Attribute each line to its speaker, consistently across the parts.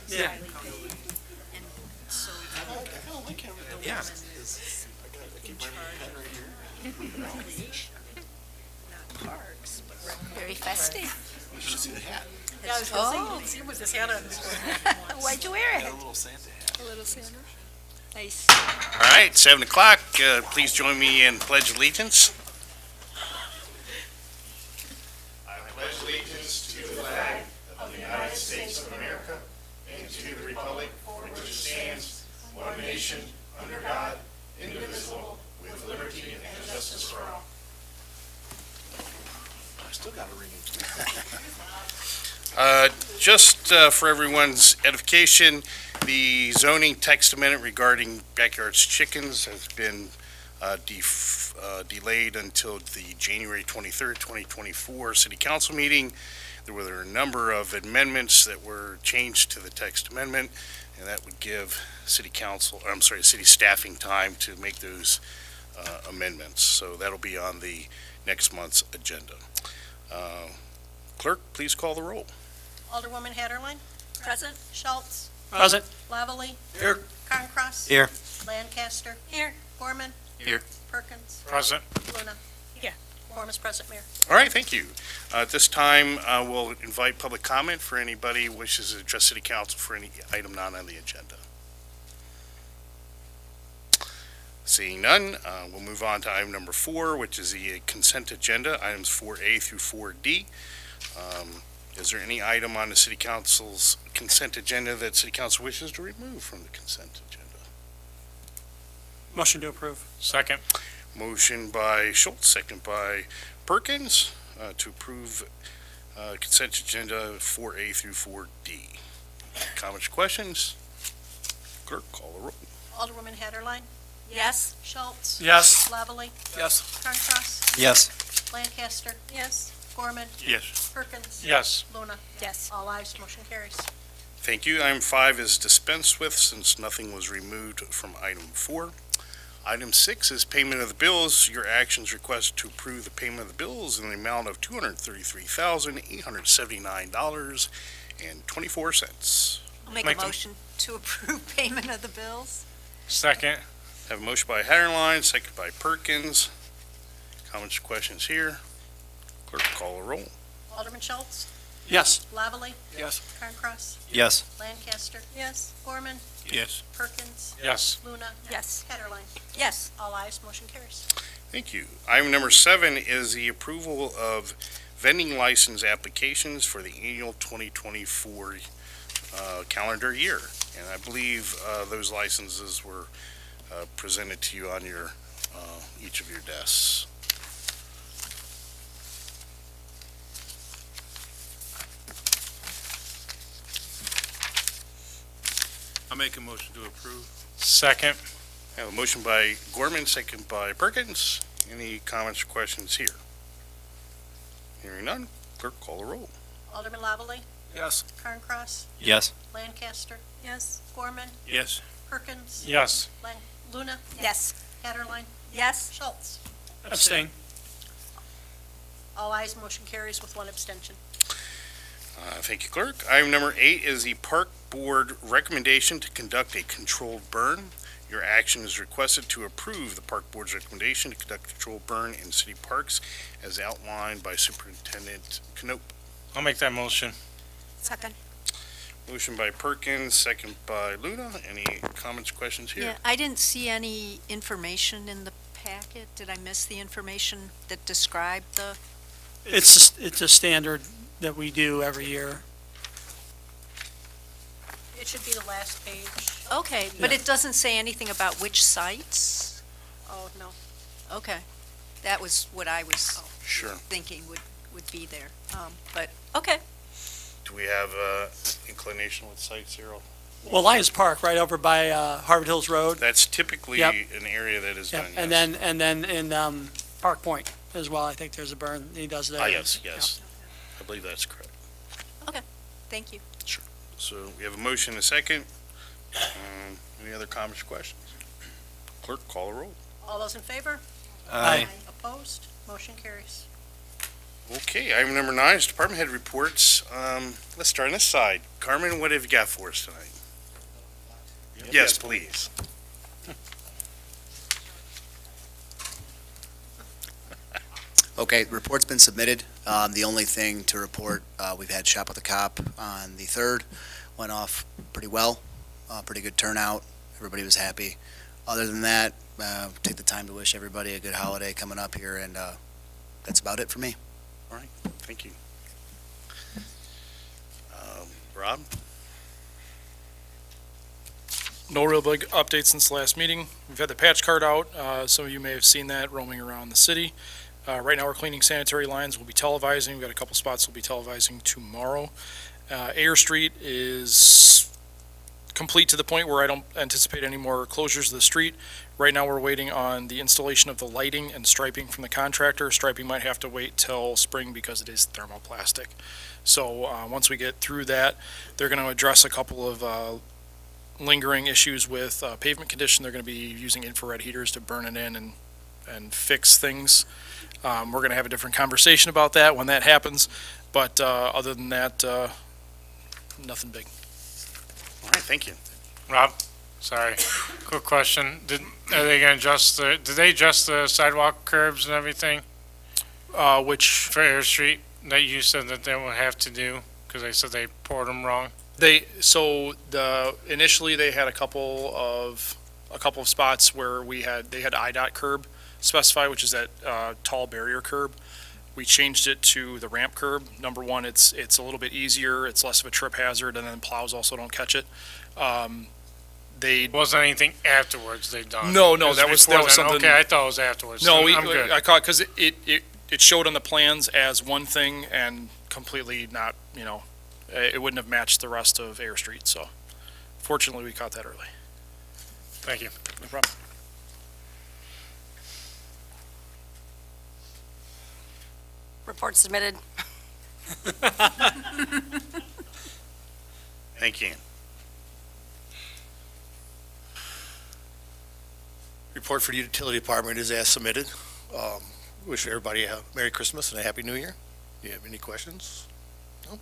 Speaker 1: Yeah.
Speaker 2: And so
Speaker 1: Yeah.
Speaker 2: not parks, but very festive.
Speaker 3: You should see the hat.
Speaker 4: Yeah, I was going to say, you didn't see him with his hat on.
Speaker 2: Why'd you wear
Speaker 3: Got
Speaker 2: it?
Speaker 3: a little Santa hat.
Speaker 4: A little Santa.
Speaker 2: Nice.
Speaker 1: All right, 7 o'clock. Please join me in Pledge Allegiance. I pledge allegiance to the flag of the United States of America and to the republic for which it stands, one nation, under God, indivisible, with liberty and justice for all.
Speaker 3: I still got a ring.
Speaker 1: Just for everyone's edification, the zoning text amendment regarding backyards chickens has been delayed until the January 23rd, 2024 City Council meeting. There were a number of amendments that were changed to the text amendment, and that would give city staffing time to make those amendments. So that'll be on the next month's agenda. Clerk, please call the roll.
Speaker 4: Alderwoman Haderlein.
Speaker 2: Present.
Speaker 4: Schulz.
Speaker 5: Present.
Speaker 4: Lavallee.
Speaker 5: Here.
Speaker 4: Carncross.
Speaker 5: Here.
Speaker 4: Lancaster.
Speaker 2: Here.
Speaker 4: Gorman.
Speaker 5: Here.
Speaker 4: Perkins.
Speaker 5: Present.
Speaker 4: Luna.
Speaker 2: Here.
Speaker 4: Quorum is present, Mayor.
Speaker 1: All right, thank you. At this time, we'll invite public comment for anybody who wishes to address City Council for any item not on the agenda. Seeing none, we'll move on to item number 4, which is the consent agenda, items 4A through 4D. Is there any item on the City Council's consent agenda that City Council wishes to remove from the consent agenda?
Speaker 5: Motion to approve. Second.
Speaker 1: Motion by Schulz, second by Perkins, to approve consent agenda 4A through 4D. Comments, questions? Clerk, call the roll.
Speaker 4: Alderwoman Haderlein.
Speaker 2: Yes.
Speaker 4: Schulz.
Speaker 5: Yes.
Speaker 4: Lavallee.
Speaker 5: Yes.
Speaker 4: Carncross.
Speaker 5: Yes.
Speaker 4: Lancaster.
Speaker 2: Yes.
Speaker 4: Gorman.
Speaker 1: Yes.
Speaker 4: Perkins.
Speaker 5: Yes.
Speaker 4: Luna.
Speaker 2: Yes.
Speaker 4: All ayes, motion carries.
Speaker 1: Thank you. Item 5 is dispensed with since nothing was removed from item 4. Item 6 is payment of the bills. Your actions request to approve the payment of the bills in the amount of $233,879.24.
Speaker 2: I'll make a motion to approve payment of the bills.
Speaker 5: Second.
Speaker 1: Have a motion by Haderlein, second by Perkins. Comments, questions here? Clerk, call a roll.
Speaker 4: Alderman Schulz.
Speaker 5: Yes.
Speaker 4: Lavallee.
Speaker 5: Yes.
Speaker 4: Carncross.
Speaker 5: Yes.
Speaker 4: Lancaster.
Speaker 2: Yes.
Speaker 4: Gorman.
Speaker 5: Yes.
Speaker 4: Perkins.
Speaker 5: Yes.
Speaker 4: Luna.
Speaker 2: Yes.
Speaker 4: Haderlein.
Speaker 2: Yes.
Speaker 4: All ayes, motion carries.
Speaker 1: Thank you. Item number 7 is the approval of vending license applications for the annual 2024 calendar year. And I believe those licenses were presented to you on your each of your desks.
Speaker 5: I'll make a motion to approve. Second.
Speaker 1: I have a motion by Gorman, second by Perkins. Any comments or questions here? Hearing none, clerk, call the roll.
Speaker 4: Alderman Lavallee.
Speaker 5: Yes.
Speaker 4: Carncross.
Speaker 5: Yes.
Speaker 4: Lancaster.
Speaker 2: Yes.
Speaker 4: Gorman.
Speaker 5: Yes.
Speaker 4: Perkins.
Speaker 5: Yes.
Speaker 4: Luna.
Speaker 2: Yes.
Speaker 4: Haderlein.
Speaker 2: Yes.
Speaker 4: Schulz.
Speaker 5: Abstain.
Speaker 4: All ayes, motion carries with one abstention.
Speaker 1: Thank you, clerk. Item number 8 is the Park Board recommendation to conduct a controlled burn. Your action is requested to approve the Park Board's recommendation to conduct a controlled burn in city parks as outlined by Superintendent Knop.
Speaker 5: I'll make that motion.
Speaker 2: Second.
Speaker 1: Motion by Perkins, second by Luna. Any comments, questions here?
Speaker 2: Yeah, I didn't see any information in the packet. Did I miss the information that described the?
Speaker 6: It's a standard that we do every year.
Speaker 4: It should be the last page.
Speaker 2: Okay, but it doesn't say anything about which sites?
Speaker 4: Oh, no.
Speaker 2: Okay, that was what I was
Speaker 1: Sure.
Speaker 2: thinking would be there. But, okay.
Speaker 1: Do we have inclination with sites here?
Speaker 6: Well, Lions Park, right over by Harvard Hills Road.
Speaker 1: That's typically
Speaker 6: Yep.
Speaker 1: an area that is
Speaker 6: Yeah,
Speaker 1: done,
Speaker 6: and
Speaker 1: yes.
Speaker 6: then in Park Point as well. I think there's a burn he does there.
Speaker 1: Yes. I believe that's correct.
Speaker 2: Thank you.
Speaker 1: So we have a motion and a second. Any other comments or questions? Clerk, call a roll.
Speaker 4: All those in favor?
Speaker 6: Aye.
Speaker 4: Opposed? Motion carries.
Speaker 1: Okay, item number 9 is department head reports. Let's start on this side. Carmen, what have you got for us tonight? Yes, please.
Speaker 7: Okay, the report's been submitted. The only thing to report, we've had Shop with a Cop on the 3rd. Went off pretty well, pretty good turnout. Everybody was happy. Other than that, take the time to wish everybody a good holiday coming up here, and that's about it for me.
Speaker 1: All right, thank you. Rob?
Speaker 8: No real big updates since the last meeting. We've had the patch card out. Some of you may have seen that roaming around the city. Right now we're cleaning sanitary lines. We'll be televising. We've got a couple spots we'll be televising tomorrow. Ayer Street is complete to the point where I don't anticipate any more closures of the street. Right now we're waiting on the installation of the lighting and striping from the contractor. Striping might have to wait till spring because it is thermoplastic. So once we get through that, they're going to address a couple of lingering issues with pavement condition. They're going to be using infrared heaters to burn it in and fix things. We're going to have a different conversation about that when that happens. But other than that, nothing big.
Speaker 1: All right, thank you.
Speaker 5: Rob, sorry, quick question. Did they adjust the sidewalk curbs and everything
Speaker 8: Which
Speaker 5: for Air Street that you said that they would have to do? Because they said they poured them wrong.
Speaker 8: initially they had a couple of spots where they had IDOT curb specified, which is that tall barrier curb. We changed it to the ramp curb. Number one, it's a little bit easier, it's less of a trip hazard, and then plows also don't catch it.
Speaker 5: Wasn't anything afterwards they done?
Speaker 8: No,
Speaker 5: It
Speaker 8: that was
Speaker 5: before then.
Speaker 8: something.
Speaker 5: Okay, I thought it was afterwards.
Speaker 8: No,
Speaker 5: So I'm good.
Speaker 8: I caught, because it showed on the plans as one thing and completely not, it wouldn't have matched the rest of Air Street, so fortunately we caught that early.
Speaker 5: Thank you.
Speaker 8: No problem.
Speaker 4: Report submitted.
Speaker 1: Thank you.
Speaker 3: Report for the utility department is as submitted. Wish everybody a Merry Christmas and a Happy New Year. Do you have any questions? No?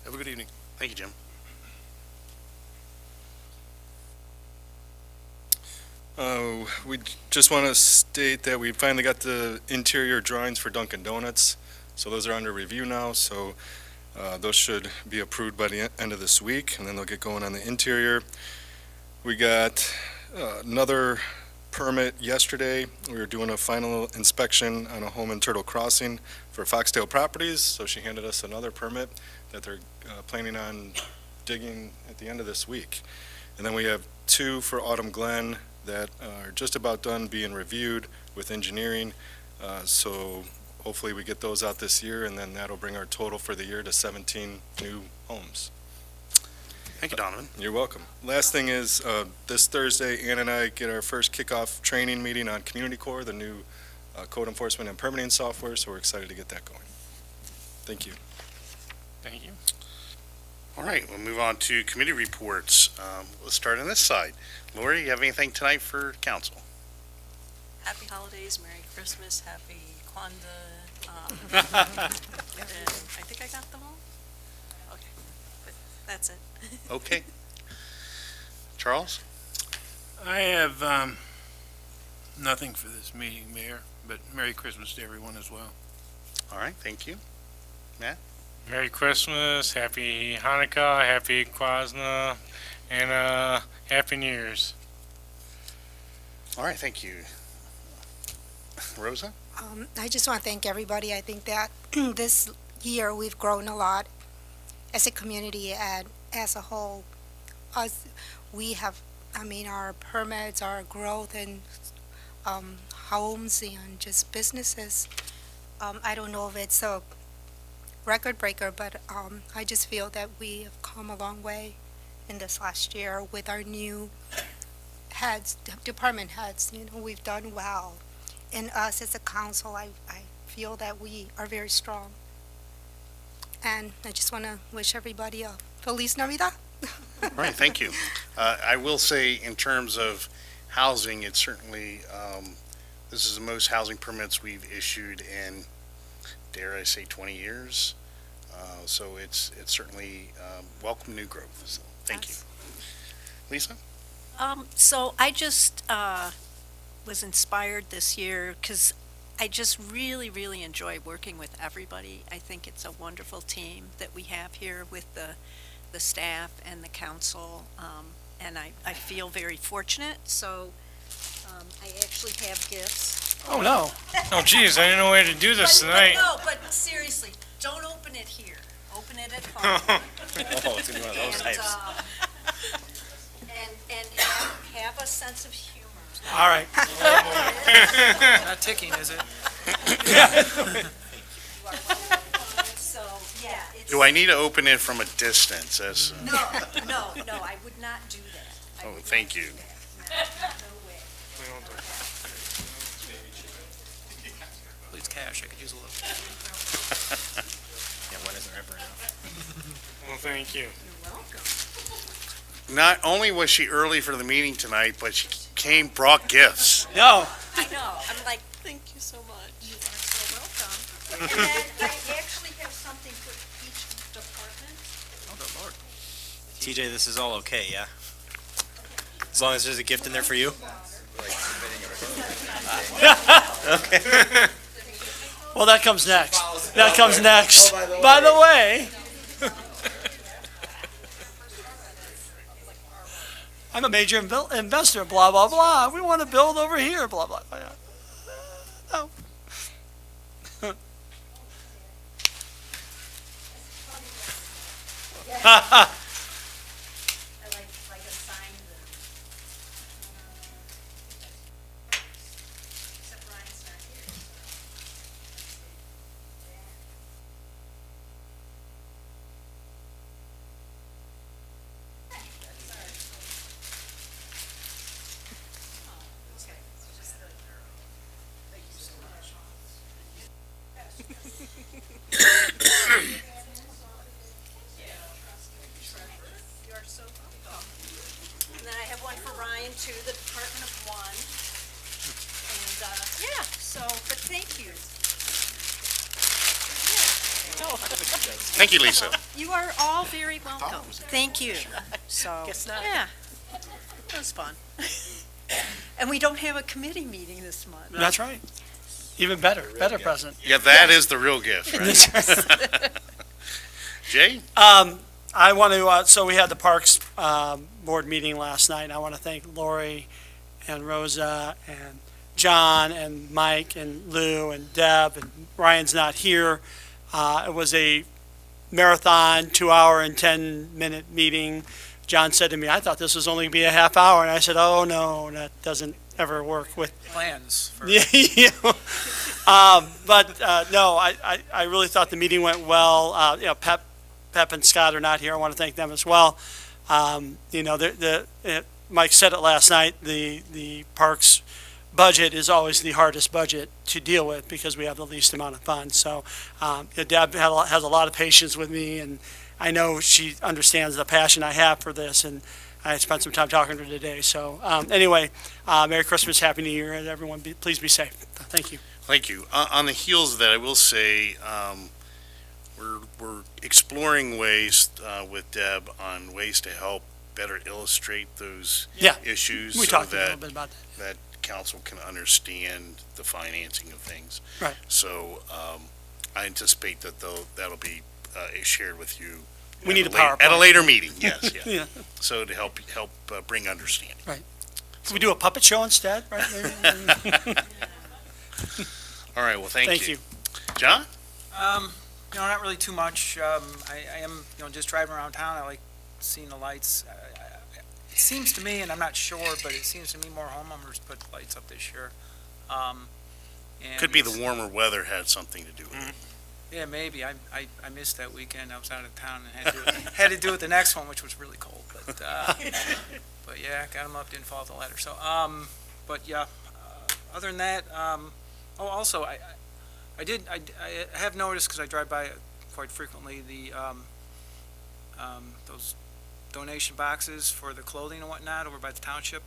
Speaker 3: Have a good evening.
Speaker 1: Thank you, Jim.
Speaker 9: We just want to state that we finally got the interior drawings for Dunkin' Donuts. So those are under review now, so those should be approved by the end of this week, and then they'll get going on the interior. We got another permit yesterday. We were doing a final inspection on a home in Turtle Crossing for Foxtail Properties, so she handed us another permit that they're planning on digging at the end of this week. And then we have 2 for Autumn Glen that are just about done being reviewed with engineering. So hopefully we get those out this year, and then that'll bring our total for the year to 17 new homes.
Speaker 1: Thank you, Donovan.
Speaker 9: You're welcome. Last thing is, this Thursday, Ann and I get our first kickoff training meeting on Community Core, the new code enforcement and permitting software, so we're excited to get that going. Thank you.
Speaker 5: Thank you.
Speaker 1: All right, we'll move on to committee reports. Let's start on this side. Lori, you have anything tonight for council?
Speaker 10: Happy holidays, Merry Christmas, Happy Kwanzaa. And I think I got them all. Okay, but that's it.
Speaker 1: Okay. Charles?
Speaker 11: I have nothing for this meeting, Mayor, but Merry Christmas to everyone as well.
Speaker 1: All right, thank you.
Speaker 5: Merry Christmas, Happy Hanukkah, Happy Kwanzaa, and Happy New Year's.
Speaker 1: All right, thank you. Rosa?
Speaker 12: I just want to thank everybody. I think that this year we've grown a lot as a community and as a whole. Our permits, our growth in homes and just businesses. I don't know if it's a record breaker, but I just feel that we have come a long way in this last year with our new heads, department heads. We've done well. And us as a council, I feel that we are very strong. And I just want to wish everybody a Feliz Navidad.
Speaker 1: All right, thank you. I will say, in terms of housing, it's certainly, this is the most housing permits we've issued in dare I say, 20 years. So it's certainly welcome new growth. So thank you. Lisa?
Speaker 2: So I just was inspired this year because I just really, really enjoy working with everybody. I think it's a wonderful team that we have here with the staff and the council, and I feel very fortunate. So I actually have gifts.
Speaker 6: Oh, no.
Speaker 5: Oh, geez, I didn't know where to do this tonight.
Speaker 2: No, but seriously, don't open it here. Open it at home.
Speaker 3: Oh, it's gonna be one of those types.
Speaker 2: And have a sense of humor.
Speaker 6: All right.
Speaker 8: Not ticking, is it?
Speaker 2: So, yeah. It's,
Speaker 1: Do I need to open it from a distance? As,
Speaker 2: No, I would not do that. I
Speaker 1: oh,
Speaker 2: would
Speaker 1: thank
Speaker 2: not
Speaker 1: you.
Speaker 2: do that. No way.
Speaker 8: Please cash, I could use a little.
Speaker 3: Yeah, when is there ever enough?
Speaker 5: Well, thank you.
Speaker 2: You're welcome.
Speaker 1: Not only was she early for the meeting tonight, but she brought gifts.
Speaker 6: No.
Speaker 2: I know. I'm like, thank you so much. You are so welcome. And then I actually have something for each department.
Speaker 3: Oh, good lord. TJ, this is all okay, yeah? As long as there's a gift in there for you? Okay.
Speaker 6: Well, that comes next. That comes next. By the way, I'm a major investor, blah, blah, blah. We want to build over here, blah, blah, blah. No.
Speaker 2: I like a sign that. Except Ryan's not here. You are so welcome. And then I have one for Ryan too, the Department of One. And, yeah, so, but thank you.
Speaker 1: Thank you, Lisa.
Speaker 2: You are all very welcome. Thank you. So,
Speaker 4: Guess not.
Speaker 2: yeah, that was fun. And we don't have a committee meeting this month.
Speaker 6: That's right. Even better present.
Speaker 1: Yeah, that is the real gift, right? Jay?
Speaker 6: I want to, so we had the Parks Board meeting last night, and I want to thank Lori and Rosa and John and Mike and Lou and Deb, and Ryan's not here. It was a marathon, 2-hour and 10-minute meeting. John said to me, I thought this was only going to be a half hour, and I said, oh, no, that doesn't ever work with
Speaker 8: Plans for.
Speaker 6: yeah. But no, I really thought the meeting went well. Pep and Scott are not here. I want to thank them as well. Mike said it last night, the parks budget is always the hardest budget to deal with because we have the least amount of funds. So Deb has a lot of patience with me, and I know she understands the passion I have for this, and I spent some time talking to her today. So anyway, Merry Christmas, Happy New Year, and everyone please be safe. Thank you.
Speaker 1: Thank you. On the heels of that, I will say we're exploring ways with Deb on ways to help better illustrate those issues
Speaker 6: We
Speaker 1: so
Speaker 6: talked a
Speaker 1: that
Speaker 6: little bit about that.
Speaker 1: council can understand the financing of things.
Speaker 6: Right.
Speaker 1: So I anticipate that that'll be shared with you.
Speaker 6: We need a
Speaker 1: at a
Speaker 6: PowerPoint.
Speaker 1: later meeting. Yes, yeah.
Speaker 6: Yeah.
Speaker 1: So to help bring understanding.
Speaker 6: Right. Can we do a puppet show instead? Right.
Speaker 1: All right. Well, thank you.
Speaker 6: Thank you.
Speaker 1: John?
Speaker 13: Not really too much. I am, just driving around town. I like seeing the lights. It seems to me, and I'm not sure, but it seems to me more homeowners put lights up this year. And
Speaker 1: Could be the warmer weather had something to do with it.
Speaker 13: Yeah, maybe. I missed that weekend. I was out of town and had to do it the next one, which was really cold. But yeah, got them up. Didn't fall off the ladder. So, but yeah. Other than that, also I have noticed, because I drive by it quite frequently, the those donation boxes for the clothing and whatnot over by the township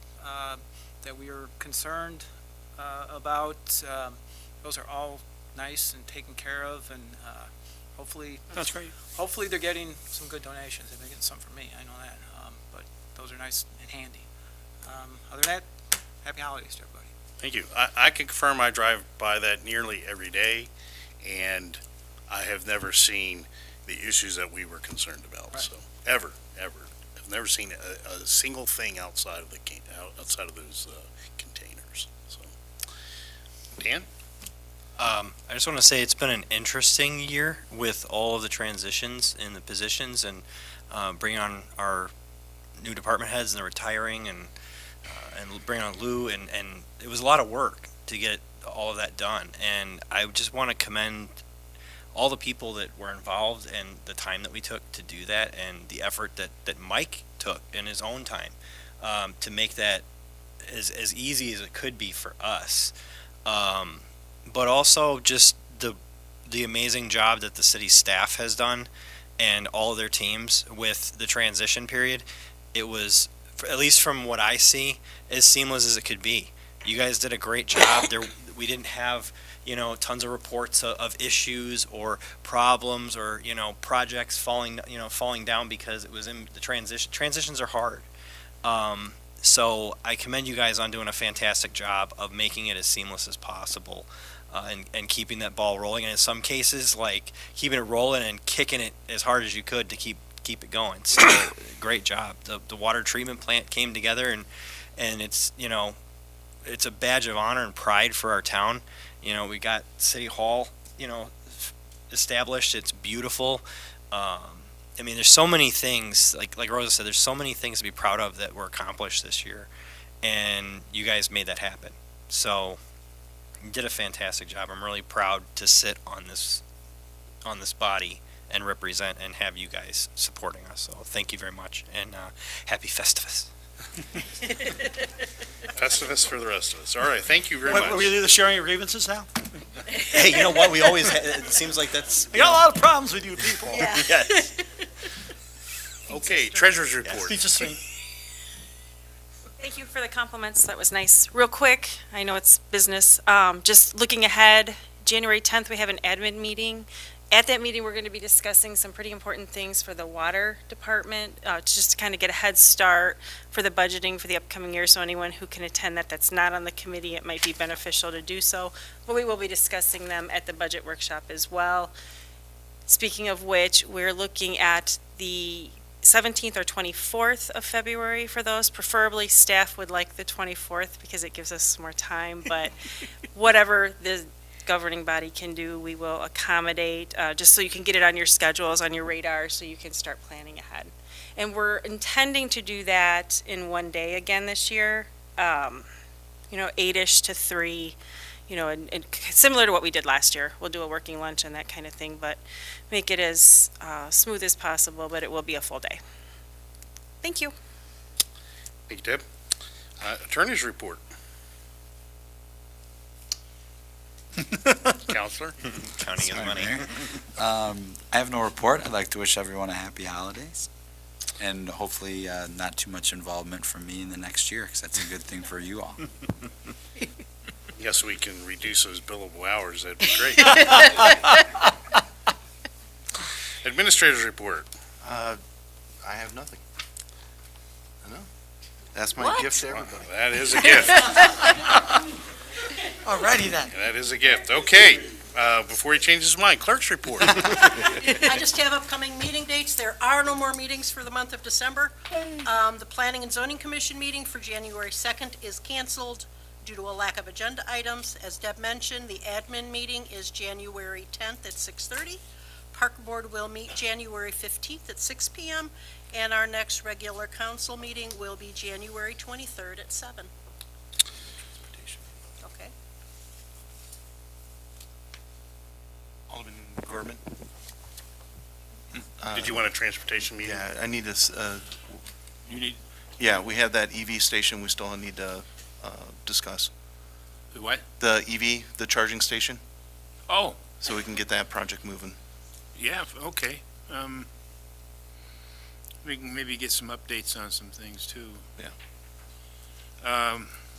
Speaker 13: that we are concerned about. Those are all nice and taken care of, and hopefully
Speaker 6: That's great.
Speaker 13: hopefully they're getting some good donations. They've been getting some from me, I know that, but those are nice and handy. Other than that, happy holidays to everybody.
Speaker 1: Thank you. I can confirm I drive by that nearly every day, and I have never seen the issues that we were concerned about.
Speaker 13: Right.
Speaker 1: So, ever. I've never seen a single thing outside of outside of those containers. So, Dan?
Speaker 14: I just want to say it's been an interesting year with all of the transitions in the positions and bringing on our new department heads and the retiring and bringing on Lou, and it was a lot of work to get all of that done. And I just want to commend all the people that were involved and the time that we took to do that, and the effort that Mike took in his own time to make that as easy as it could be for us. But also just the amazing job that the city staff has done and all of their teams with the transition period. It was, at least from what I see, as seamless as it could be. You guys did a great job. We didn't have, tons of reports of issues or problems or, projects falling down because it was in the transition. Transitions are hard. So I commend you guys on doing a fantastic job of making it as seamless as possible. And keeping that ball rolling, and in some cases, like keeping it rolling and kicking it as hard as you could to keep it going. So great job. The water treatment plant came together, and it's it's a badge of honor and pride for our town. We got City Hall established. It's beautiful. There's so many things, like Rosa said, there's so many things to be proud of that were accomplished this year, and you guys made that happen. So you did a fantastic job. I'm really proud to sit on this body and represent and have you guys supporting us. So thank you very much, and happy Festivus.
Speaker 1: Festivus for the rest of us. All right, thank you very much.
Speaker 6: Will we do the sharing of grievances now?
Speaker 14: Hey, you know what? We always it seems like that's.
Speaker 6: I got a lot of problems with you people.
Speaker 2: Yeah.
Speaker 14: Yes.
Speaker 1: Okay, treasurer's report.
Speaker 6: Speech is sweet.
Speaker 10: Thank you for the compliments. That was nice. Real quick, I know it's business. Just looking ahead, January 10th, we have an admin meeting. At that meeting, we're going to be discussing some pretty important things for the water department, just to kind of get a head start for the budgeting for the upcoming year. So anyone who can attend that's not on the committee, it might be beneficial to do so. But we will be discussing them at the budget workshop as well. Speaking of which, we're looking at the 17th or 24th of February for those. Preferably staff would like the 24th because it gives us more time, but whatever the governing body can do, we will accommodate, just so you can get it on your schedules, on your radar, so you can start planning ahead. And we're intending to do that in one day again this year, 8-ish to 3, and similar to what we did last year. We'll do a working lunch and that kind of thing, but make it as smooth as possible, but it will be a full day. Thank you.
Speaker 1: Thank you, Deb. Attorney's report. Counselor?
Speaker 14: Counting his money.
Speaker 15: I have no report. I'd like to wish everyone a happy holidays, and hopefully not too much involvement from me in the next year, because that's a good thing for you all.
Speaker 1: Yes, we can reduce those billable hours. That'd be great. Administrator's report.
Speaker 16: I have nothing. I know. That's my
Speaker 2: What?
Speaker 16: gift to everybody.
Speaker 1: That is a gift.
Speaker 6: Alrighty then.
Speaker 1: That is a gift. Okay, before he changes his mind, clerk's report.
Speaker 4: I just have upcoming meeting dates. There are no more meetings for the month of December. The Planning and Zoning Commission meeting for January 2nd is canceled due to a lack of agenda items. As Deb mentioned, the admin meeting is January 10th at 6:30. Park Board will meet January 15th at 6 p.m. And our next regular council meeting will be January 23rd at 7. Okay.
Speaker 16: Alderman Gorman?
Speaker 1: Did you want a transportation meeting?
Speaker 16: Yeah, I need this,
Speaker 11: You need,
Speaker 16: yeah, we have that EV station we still need to discuss.
Speaker 11: the what?
Speaker 16: The EV, the charging station,
Speaker 11: Oh,
Speaker 16: so we can get that project moving.
Speaker 11: yeah, okay. We can maybe get some updates on some things too.
Speaker 16: Yeah.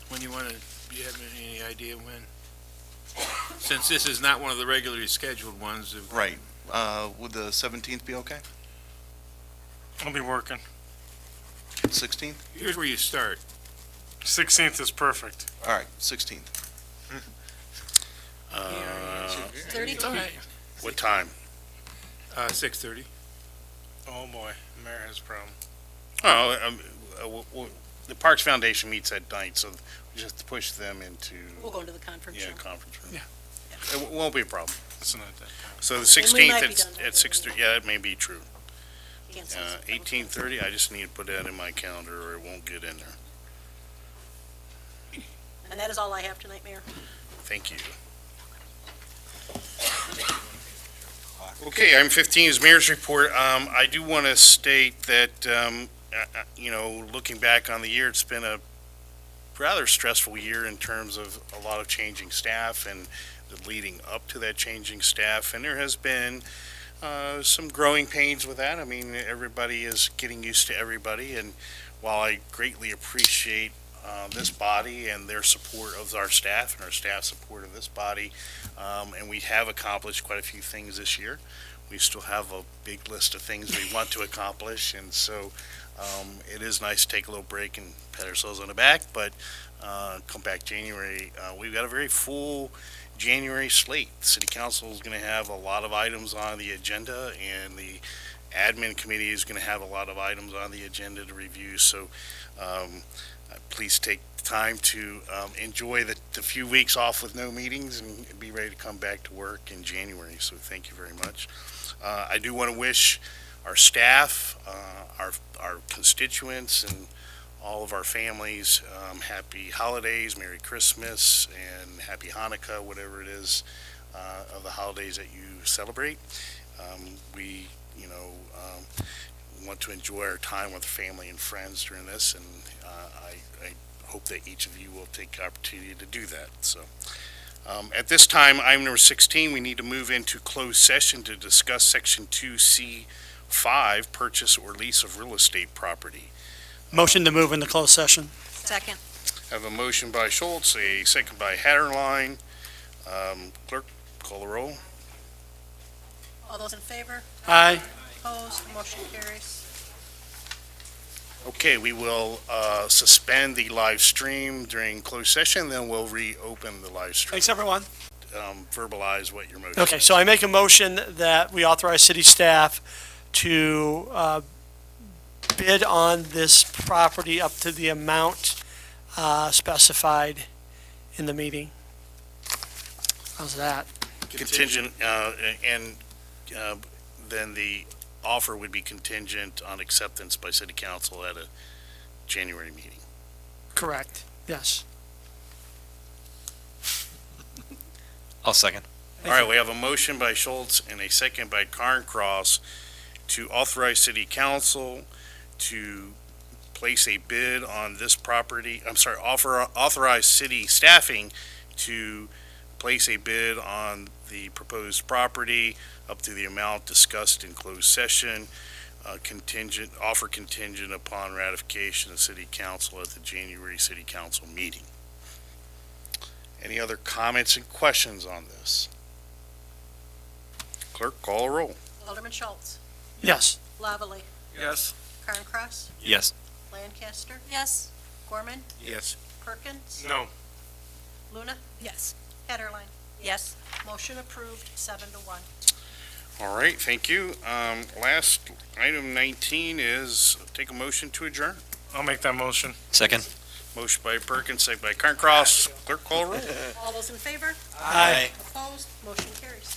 Speaker 11: When you want to, do you have any idea when? Since this is not one of the regularly scheduled ones.
Speaker 16: Right. Would the 17th be okay?
Speaker 5: I'll be working.
Speaker 16: 16th?
Speaker 11: Here's where you start.
Speaker 5: 16th is perfect.
Speaker 16: All right, 16th.
Speaker 4: 30?
Speaker 1: What time?
Speaker 11: 6:30.
Speaker 5: Oh, boy, Mayor has a problem.
Speaker 1: The Parks Foundation meets at night, so we just have to push them into,
Speaker 4: We'll go into the conference room.
Speaker 1: conference room.
Speaker 5: Yeah.
Speaker 1: It won't be a problem.
Speaker 5: It's not that.
Speaker 1: So the
Speaker 4: we
Speaker 1: 16th
Speaker 4: might be
Speaker 1: at
Speaker 4: done by then.
Speaker 1: 6:30, yeah, that may be true.
Speaker 4: Can't say.
Speaker 1: 18:30, I just need to put that in my calendar or it won't get in there.
Speaker 4: And that is all I have tonight, Mayor.
Speaker 1: Thank you. Okay, item 15 is Mayor's Report. I do want to state that, looking back on the year, it's been a rather stressful year in terms of a lot of changing staff and the leading up to that changing staff. And there has been some growing pains with that. I mean, everybody is getting used to everybody. And while I greatly appreciate this body and their support of our staff and our staff support of this body, and we have accomplished quite a few things this year. We still have a big list of things we want to accomplish, and so it is nice to take a little break and pat ourselves on the back, but come back January, we've got a very full January slate. The City Council is going to have a lot of items on the agenda, and the Admin Committee is going to have a lot of items on the agenda to review, so please take the time to enjoy the few weeks off with no meetings and be ready to come back to work in January. So thank you very much. I do want to wish our staff, our constituents, and all of our families happy holidays, Merry Christmas, and Happy Hanukkah, whatever it is of the holidays that you celebrate. We, want to enjoy our time with family and friends during this, and I hope that each of you will take the opportunity to do that. So, at this time, item number 16, we need to move into closed session to discuss Section 2C5, purchase or lease of real estate property.
Speaker 6: Motion to move into closed session.
Speaker 2: Second.
Speaker 1: I have a motion by Schulz, a second by Haderlein. Clerk, call the roll.
Speaker 4: All those in favor?
Speaker 6: Aye.
Speaker 4: Opposed? Motion carries.
Speaker 1: Okay, we will suspend the live stream during closed session, then we'll reopen the live stream.
Speaker 6: Thanks, everyone.
Speaker 1: Verbalize what your motion
Speaker 6: Okay,
Speaker 1: is.
Speaker 6: so I make a motion that we authorize city staff to bid on this property up to the amount specified in the meeting. How's that?
Speaker 1: Contingent, and then the offer would be contingent on acceptance by city council at a January meeting.
Speaker 6: Correct, yes.
Speaker 14: I'll second.
Speaker 1: All right, we have a motion by Schulz and a second by Carncross to authorize city council to place a bid on this property, authorize city staffing to place a bid on the proposed property up to the amount discussed in closed session, offer contingent upon ratification of city council at the January city council meeting. Any other comments and questions on this? Clerk, call a roll.
Speaker 4: Alderman Schulz.
Speaker 6: Yes.
Speaker 4: Lavallee.
Speaker 11: Yes.
Speaker 4: Carncross.
Speaker 14: Yes.
Speaker 4: Lancaster.
Speaker 2: Yes.
Speaker 4: Gorman.
Speaker 11: Yes.
Speaker 4: Perkins.
Speaker 5: No.
Speaker 4: Luna.
Speaker 2: Yes.
Speaker 4: Haderlein.
Speaker 2: Yes.
Speaker 4: Motion approved, 7-1.
Speaker 1: All right, thank you. Last item 19 is take a motion to adjourn.
Speaker 5: I'll make that motion.
Speaker 14: Second.
Speaker 1: Motion by Perkins, second by Carncross. Clerk, call a roll.
Speaker 4: All those in favor?
Speaker 6: Aye.
Speaker 4: Opposed? Motion carries.